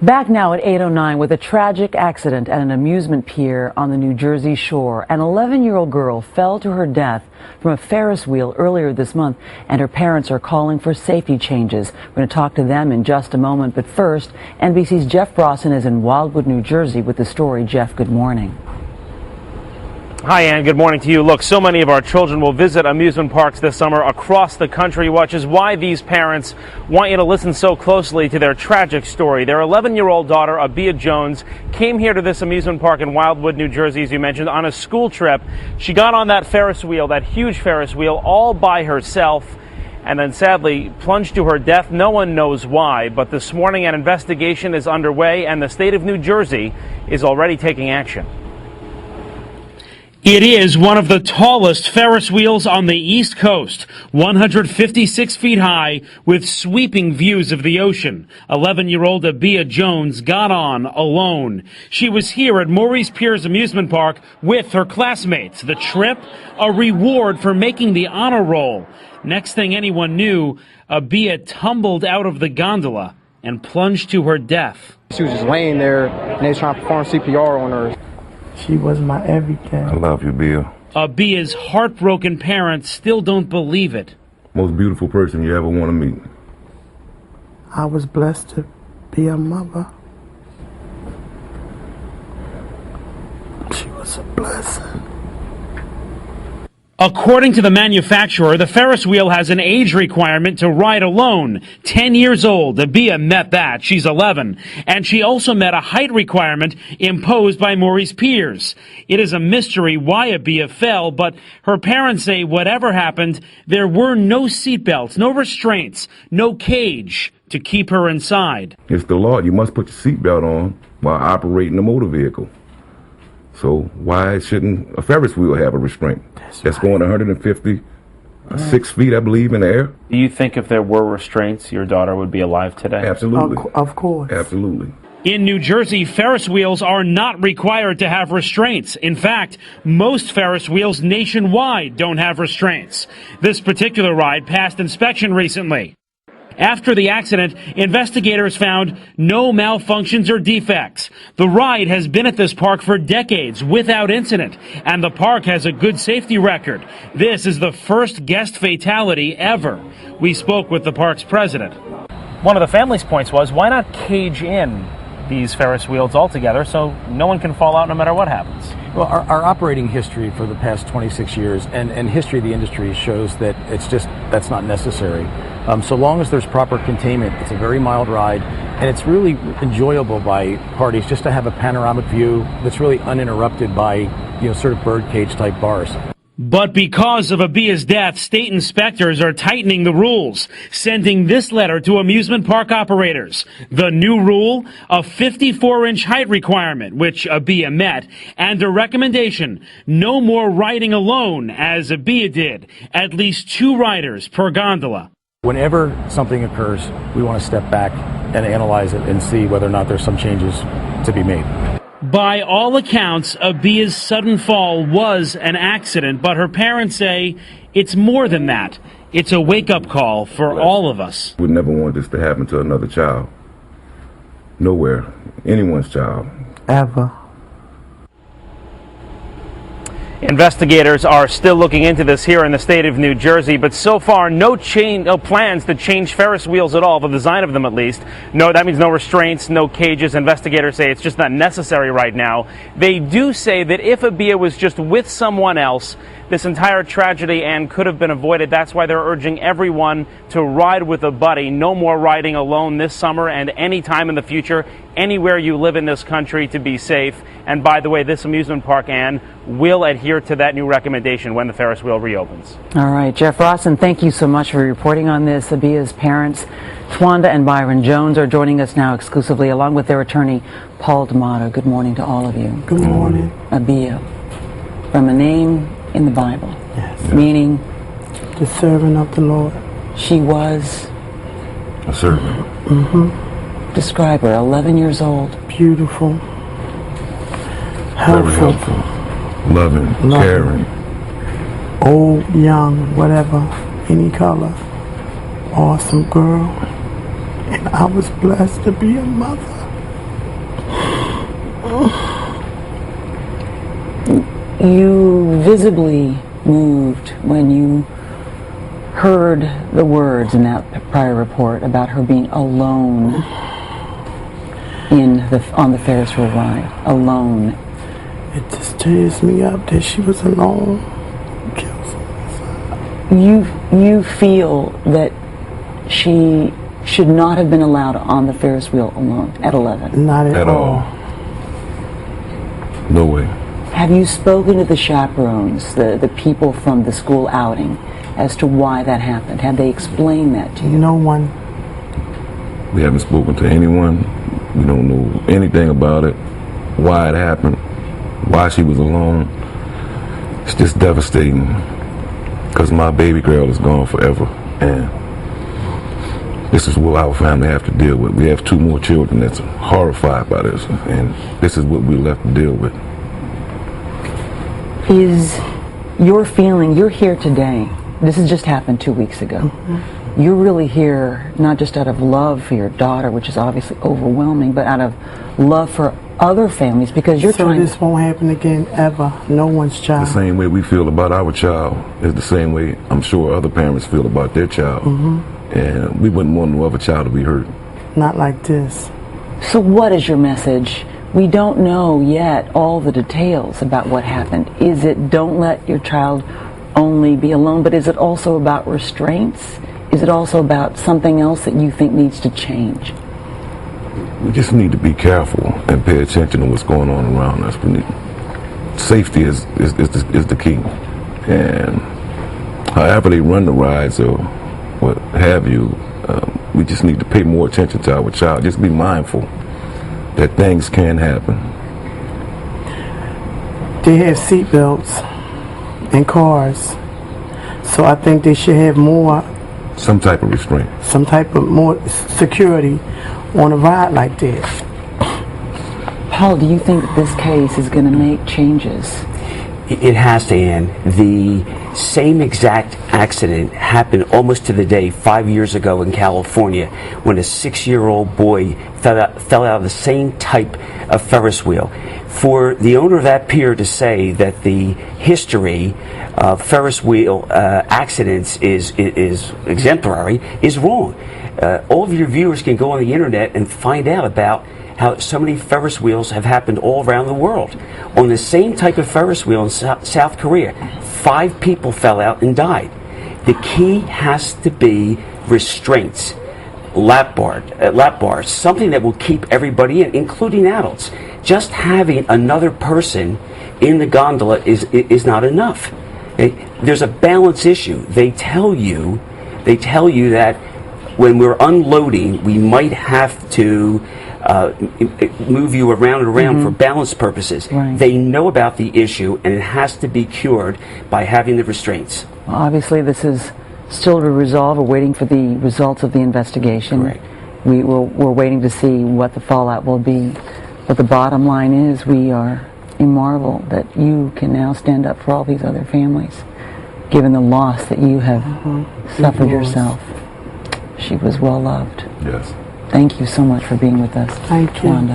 Back now at 8:09 with a tragic accident at an amusement pier on the New Jersey shore. An 11-year-old girl fell to her death from a Ferris wheel earlier this month, and her parents are calling for safety changes. We're going to talk to them in just a moment, but first, NBC's Jeff Brosnan is in Wildwood, New Jersey with the story. Jeff, good morning. Hi, Ann. Good morning to you. Look, so many of our children will visit amusement parks this summer across the country, which is why these parents want you to listen so closely to their tragic story. Their 11-year-old daughter, Abia Jones, came here to this amusement park in Wildwood, New Jersey, as you mentioned, on a school trip. She got on that Ferris wheel, that huge Ferris wheel, all by herself, and then sadly plunged to her death. No one knows why, but this morning an investigation is underway, and the state of New Jersey is already taking action. It is one of the tallest Ferris wheels on the East Coast, 156 feet high, with sweeping views of the ocean. 11-year-old Abia Jones got on alone. She was here at Maurice Pierce Amusement Park with her classmates. The trip, a reward for making the honor roll. Next thing anyone knew, Abia tumbled out of the gondola and plunged to her death. She was just laying there, and they was trying to perform CPR on her. She was my everything. I love you, Bill. Abia's heartbroken parents still don't believe it. Most beautiful person you ever want to meet. I was blessed to be a mother. She was a blessing. According to the manufacturer, the Ferris wheel has an age requirement to ride alone. 10 years old, Abia met that. She's 11. And she also met a height requirement imposed by Maurice Pierce. It is a mystery why Abia fell, but her parents say whatever happened, there were no seatbelts, no restraints, no cage to keep her inside. It's the law. You must put your seatbelt on while operating a motor vehicle. So why shouldn't a Ferris wheel have a restraint? That's going 156 feet, I believe, in the air. Do you think if there were restraints, your daughter would be alive today? Absolutely. Of course. Absolutely. In New Jersey, Ferris wheels are not required to have restraints. In fact, most Ferris wheels nationwide don't have restraints. This particular ride passed inspection recently. After the accident, investigators found no malfunctions or defects. The ride has been at this park for decades without incident, and the park has a good safety record. This is the first guest fatality ever. We spoke with the park's president. One of the family's points was, why not cage in these Ferris wheels altogether so no one can fall out no matter what happens? Well, our operating history for the past 26 years and history of the industry shows that that's not necessary. So long as there's proper containment, it's a very mild ride, and it's really enjoyable by parties just to have a panoramic view that's really uninterrupted by, sort of birdcage type bars. But because of Abia's death, state inspectors are tightening the rules, sending this letter to amusement park operators. The new rule, a 54-inch height requirement, which Abia met, and a recommendation, no more riding alone, as Abia did, at least 2 riders per gondola. Whenever something occurs, we want to step back and analyze it and see whether or not there's some changes to be made. By all accounts, Abia's sudden fall was an accident, but her parents say it's more than that. It's a wake-up call for all of us. We never want this to happen to another child. Nowhere. Anyone's child. Ever. Investigators are still looking into this here in the state of New Jersey, but so far no plans to change Ferris wheels at all, the design of them at least. No, that means no restraints, no cages. Investigators say it's just not necessary right now. They do say that if Abia was just with someone else, this entire tragedy could have been avoided. That's why they're urging everyone to ride with a buddy. No more riding alone this summer and any time in the future, anywhere you live in this country, to be safe. And by the way, this amusement park, Ann, will adhere to that new recommendation when the Ferris wheel reopens. All right, Jeff Brosnan, thank you so much for reporting on this. Abia's parents, Twanda and Byron Jones, are joining us now exclusively, along with their attorney, Paul D'Amato. Good morning to all of you. Good morning. Abia, from a name in the Bible, Yes. meaning The servant of the Lord. she was, A servant. describe her, 11 years old. Beautiful. Very Helpful. helpful. Loving. Caring. Old, young, whatever. Any color. Awesome girl. And I was blessed to be a mother. You visibly moved when you heard the words in that prior report about her being alone on the Ferris wheel ride. Alone. It just tears me up that she was alone. You feel that she should not have been allowed on the Ferris wheel alone at 11? Not at all. No way. Have you spoken to the chaperones, the people from the school outing, as to why that happened? Have they explained that to you? No one. We haven't spoken to anyone. We don't know anything about it, why it happened, why she was alone. It's just devastating because my baby girl is gone forever, and this is what our family have to deal with. We have 2 more children that's horrified by this, and this is what we're left to deal with. Is your feeling, you're here today, this has just happened 2 weeks ago. You're really here not just out of love for your daughter, which is obviously overwhelming, but out of love for other families, because you're trying. So this won't happen again ever. No one's child. The same way we feel about our child is the same way I'm sure other parents feel about their child. And we wouldn't want no other child to be hurt. Not like this. So what is your message? We don't know yet all the details about what happened. Is it don't let your child only be alone, but is it also about restraints? Is it also about something else that you think needs to change? We just need to be careful and pay attention to what's going on around us. Safety is the key. And however they run the rides or what have you, we just need to pay more attention to our child. Just be mindful that things can happen. They have seatbelts in cars, so I think they should have some type of restraint, some type of more security on a ride like this. Paul, do you think that this case is going to make changes? It has to end. The same exact accident happened almost to the day 5 years ago in California when a 6-year-old boy fell out of the same type of Ferris wheel. For the owner of that pier to say that the history of Ferris wheel accidents is exemplary is wrong. All of your viewers can go on the internet and find out about how so many Ferris wheels have happened all around the world. On the same type of Ferris wheel in South Korea, 5 people fell out and died. The key has to be restraints, lap bars, something that will keep everybody in, including adults. Just having another person in the gondola is not enough. Okay? There's a balance issue. They tell you that when we're unloading, we might have to move you around and around for balance purposes. Right. They know about the issue, and it has to be cured by having the restraints. Well, obviously, this is still to resolve. We're waiting for the results of the investigation. Correct. We're waiting to see what the fallout will be. But the bottom line is we are in marvel that you can now stand up for all these other families, given the loss that you have suffered yourself. She was well loved. Yes. Thank you so much for being with us, Thank you. Wanda.